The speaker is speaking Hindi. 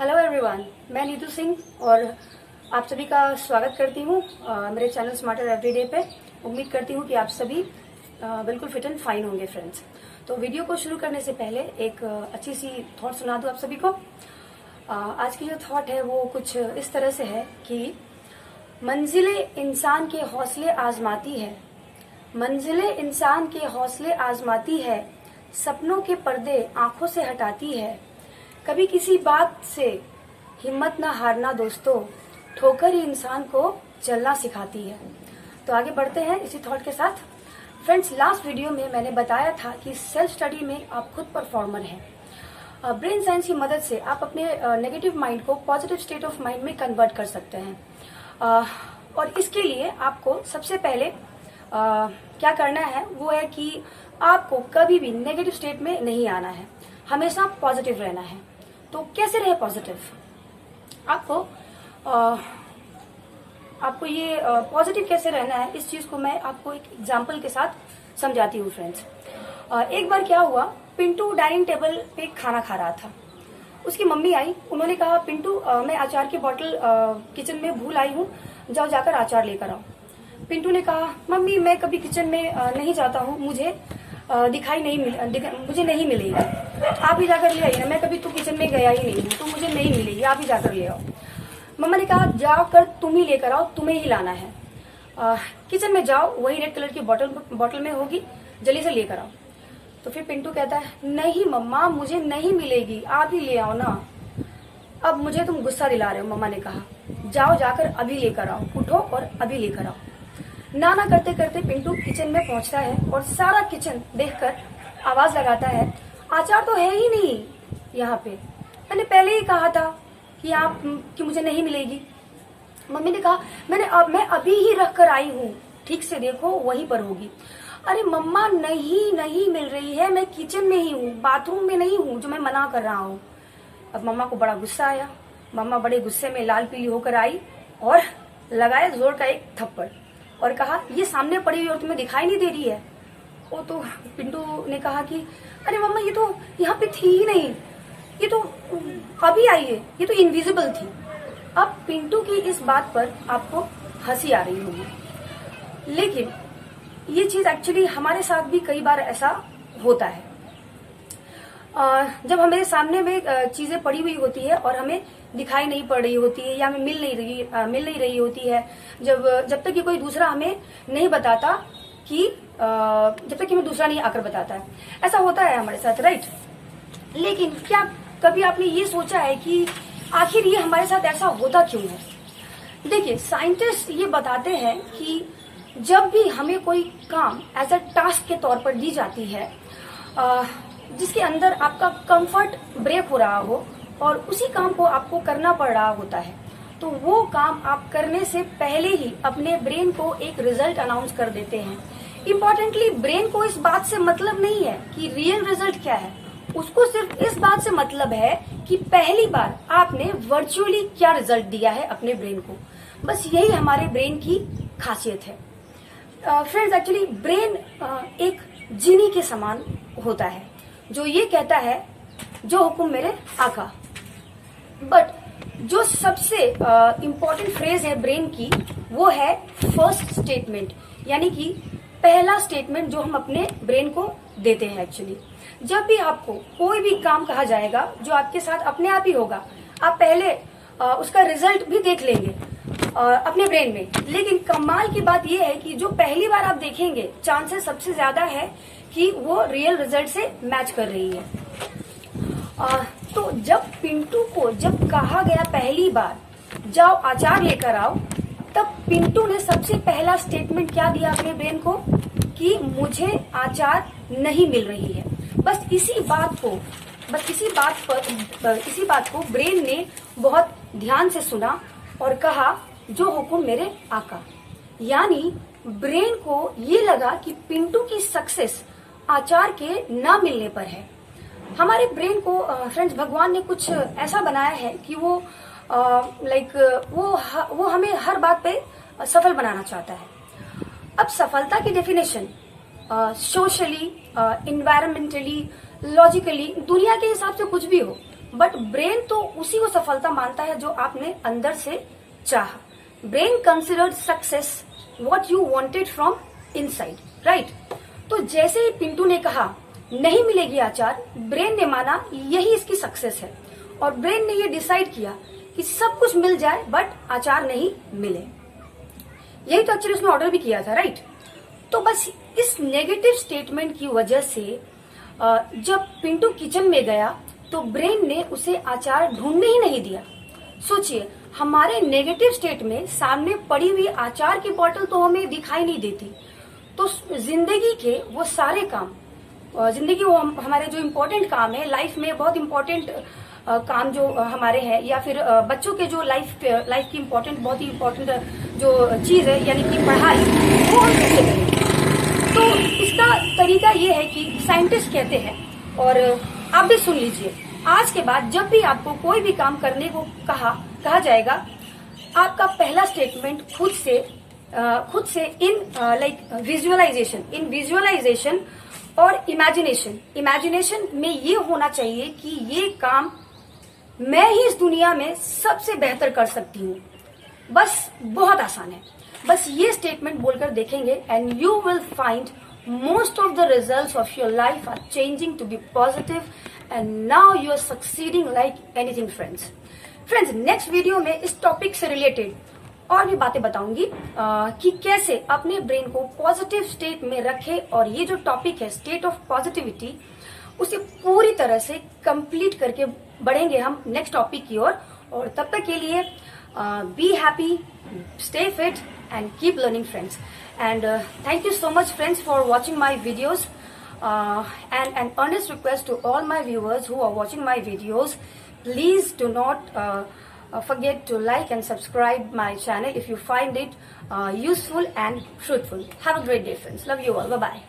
हेलो एवरीवन, मैं नीतू सिंह और आप सभी का स्वागत करती हूँ मेरे चैनल स्मार्टर एवरीडे पे। उम्मीद करती हूँ कि आप सभी बिल्कुल फिट एंड फाइन होंगे फ्रेंड्स। तो वीडियो को शुरू करने से पहले एक अच्छी सी थॉट सुना दूँ आप सभी को। आज की जो थॉट है वो कुछ इस तरह से है कि मंजिलें इंसान के हौसले आजमाती है, मंजिलें इंसान के हौसले आजमाती है, सपनों के पर्दे आंखों से हटाती है। कभी किसी बात से हिम्मत ना हारना दोस्तों, ठोकर ही इंसान को चलना सिखाती है। तो आगे बढ़ते हैं इसी थॉट के साथ। फ्रेंड्स, लास्ट वीडियो में मैंने बताया था कि सेल्फ स्टडी में आप खुद परफॉर्मर हैं। ब्रेन साइंस की मदद से आप अपने नेगेटिव माइंड को पॉजिटिव स्टेट ऑफ माइंड में कन्वर्ट कर सकते हैं। और इसके लिए आपको सबसे पहले क्या करना है वो है कि आपको कभी भी नेगेटिव स्टेट में नहीं आना है, हमेशा पॉजिटिव रहना है। तो कैसे रहे पॉजिटिव? आपको ये पॉजिटिव कैसे रहना है, इस चीज को मैं आपको एक एग्जांपल के साथ समझाती हूँ फ्रेंड्स। एक बार क्या हुआ, पिंटू डाइनिंग टेबल पे खाना खा रहा था। उसकी मम्मी आई, उन्होंने कहा पिंटू मैं अचार की बोतल किचन में भूल आई हूँ, जाओ जाकर अचार लेकर आओ। पिंटू ने कहा मम्मी मैं कभी किचन में नहीं जाता हूँ, मुझे मुझे नहीं मिलेगी, आप ही जाकर ले आइए ना, मैं कभी तो किचन में गया ही नहीं हूँ तो मुझे नहीं मिलेगी, आप ही जाकर ले आओ। मम्मा ने कहा जाकर तुम ही लेकर आओ, तुम्हें ही लाना है। किचन में जाओ, वही रेड कलर की बोतल में होगी, जल्दी से लेकर आओ। तो फिर पिंटू कहता है नहीं मम्मा मुझे नहीं मिलेगी, आप ही ले आओ ना। अब मुझे तुम गुस्सा दिला रहे हो। मम्मा ने कहा जाओ जाकर अभी लेकर आओ, उठो और अभी लेकर आओ। नाना करते करते पिंटू किचन में पहुंचता है और सारा किचन देखकर आवाज लगाता है अचार तो है ही नहीं यहाँ पे, मैंने पहले ही कहा था कि मुझे नहीं मिलेगी। मम्मी ने कहा मैं अभी ही रख कर आई हूँ, ठीक से देखो वहीं पर होगी। अरे मम्मा नहीं मिल रही है, मैं किचन में ही हूँ, बाथरूम में नहीं हूँ जो मैं मना कर रहा हूँ। अब मम्मा को बड़ा गुस्सा आया। मम्मा बड़े गुस्से में लाल पीली होकर आई और लगाया जोर का एक थप्पड़ और कहा ये सामने पड़ी हुई और तुम्हें दिखाई नहीं दे रही है। वो तो पिंटू ने कहा कि अरे मम्मा ये तो यहाँ पे थी ही नहीं, ये तो अभी आई है, ये तो इनविजिबल थी। अब पिंटू की इस बात पर आपको हंसी आ रही होगी, लेकिन ये चीज एक्चुअली हमारे साथ भी कई बार ऐसा होता है। जब हमारे सामने में चीजें पड़ी हुई होती है और हमें दिखाई नहीं पड़ रही होती है या हमें मिल नहीं रही होती है, जब तक कि कोई दूसरा हमें नहीं बताता कि जब तक कि हमें दूसरा नहीं आकर बताता है, ऐसा होता है हमारे साथ, राइट? लेकिन क्या कभी आपने ये सोचा है कि आखिर ये हमारे साथ ऐसा होता क्यों है? देखिए, साइंटिस्ट ये बताते हैं कि जब भी हमें कोई काम एज अ टास्क के तौर पर दी जाती है जिसके अंदर आपका कंफर्ट ब्रेक हो रहा हो और उसी काम को आपको करना पड़ रहा होता है, तो वो काम आप करने से पहले ही अपने ब्रेन को एक रिजल्ट अनाउंस कर देते हैं। इम्पोर्टेंटली ब्रेन को इस बात से मतलब नहीं है कि रियल रिजल्ट क्या है, उसको सिर्फ इस बात से मतलब है कि पहली बार आपने वर्चुअली क्या रिजल्ट दिया है अपने ब्रेन को। बस यही हमारे ब्रेन की खासियत है। फ्रेंड्स, एक्चुअली ब्रेन एक जीनी के समान होता है जो ये कहता है जो हुक्म मेरे आका। बट जो सबसे इम्पोर्टेंट फ्रेज है ब्रेन की वो है फर्स्ट स्टेटमेंट, यानी कि पहला स्टेटमेंट जो हम अपने ब्रेन को देते हैं। एक्चुअली जब भी आपको कोई भी काम कहा जाएगा जो आपके साथ अपने आप ही होगा, आप पहले उसका रिजल्ट भी देख लेंगे अपने ब्रेन में, लेकिन कमाल की बात यह है कि जो पहली बार आप देखेंगे चांसेस सबसे ज्यादा है कि वो रियल रिजल्ट से मैच कर रही है। तो जब पिंटू को जब कहा गया पहली बार जाओ अचार लेकर आओ, तब पिंटू ने सबसे पहला स्टेटमेंट क्या दिया अपने ब्रेन को कि मुझे अचार नहीं मिल रही है। बस इसी बात को ब्रेन ने बहुत ध्यान से सुना और कहा जो हुक्म मेरे आका। यानी ब्रेन को ये लगा कि पिंटू की सक्सेस आचार के ना मिलने पर है। हमारे ब्रेन को फ्रेंड्स भगवान ने कुछ ऐसा बनाया है कि वो वो हमें हर बात पे सफल बनाना चाहता है। अब सफलता की डेफिनेशन सोशली, इन्वायरमेंटली, लॉजिकली, दुनिया के हिसाब से कुछ भी हो, बट ब्रेन तो उसी को सफलता मानता है जो आपने अंदर से चाहा। Brain considered success what you wanted from inside, right. तो जैसे ही पिंटू ने कहा नहीं मिलेगी आचार, ब्रेन ने माना यही इसकी सक्सेस है, और ब्रेन ने ये डिसाइड किया कि सब कुछ मिल जाए बट आचार नहीं मिले। यही तो एक्चुअली उसने ऑर्डर भी किया था, राइट। तो बस इस नेगेटिव स्टेटमेंट की वजह से जब पिंटू किचन में गया तो ब्रेन ने उसे आचार ढूंढने ही नहीं दिया। सोचिए, हमारे नेगेटिव स्टेट में सामने पड़ी हुई आचार की बोतल तो हमें दिखाई नहीं देती, तो जिंदगी के वो सारे काम, जिंदगी वो हमारे जो इम्पोर्टेंट काम है लाइफ में, बहुत इम्पोर्टेंट काम जो हमारे हैं, या फिर बच्चों के जो लाइफ की इम्पोर्टेंट, बहुत ही इम्पोर्टेंट जो चीज है यानी कि पढ़ाई, वो हम कैसे करें। तो इसका तरीका ये है कि साइंटिस्ट कहते हैं, और आप भी सुन लीजिए, आज के बाद जब भी आपको कोई भी काम करने को कहा जाएगा, आपका पहला स्टेटमेंट खुद से इन विजुअलाइजेशन और इमेजिनेशन में ये होना चाहिए कि ये काम मैं ही इस दुनिया में सबसे बेहतर कर सकती हूँ। बस बहुत आसान है, बस ये स्टेटमेंट बोलकर देखेंगे and you will find most of the results of your life are changing to be positive and now you are succeeding like anything. Friends next video में इस टॉपिक से रिलेटेड और भी बातें बताऊंगी कि कैसे अपने ब्रेन को पॉजिटिव स्टेट में रखे, और ये जो टॉपिक है स्टेट ऑफ पॉजिटिविटी, उसे पूरी तरह से कंप्लीट करके बढ़ेंगे हम नेक्स्ट टॉपिक की ओर। और तब तक के लिए be happy, stay fit and keep learning, friends. And thank you so much, friends, for watching my videos. And an earnest request to all my viewers who are watching my videos, please do not forget to like and subscribe my channel if you find it useful and fruitful. Have a great day, friends. Love you all. Bye bye.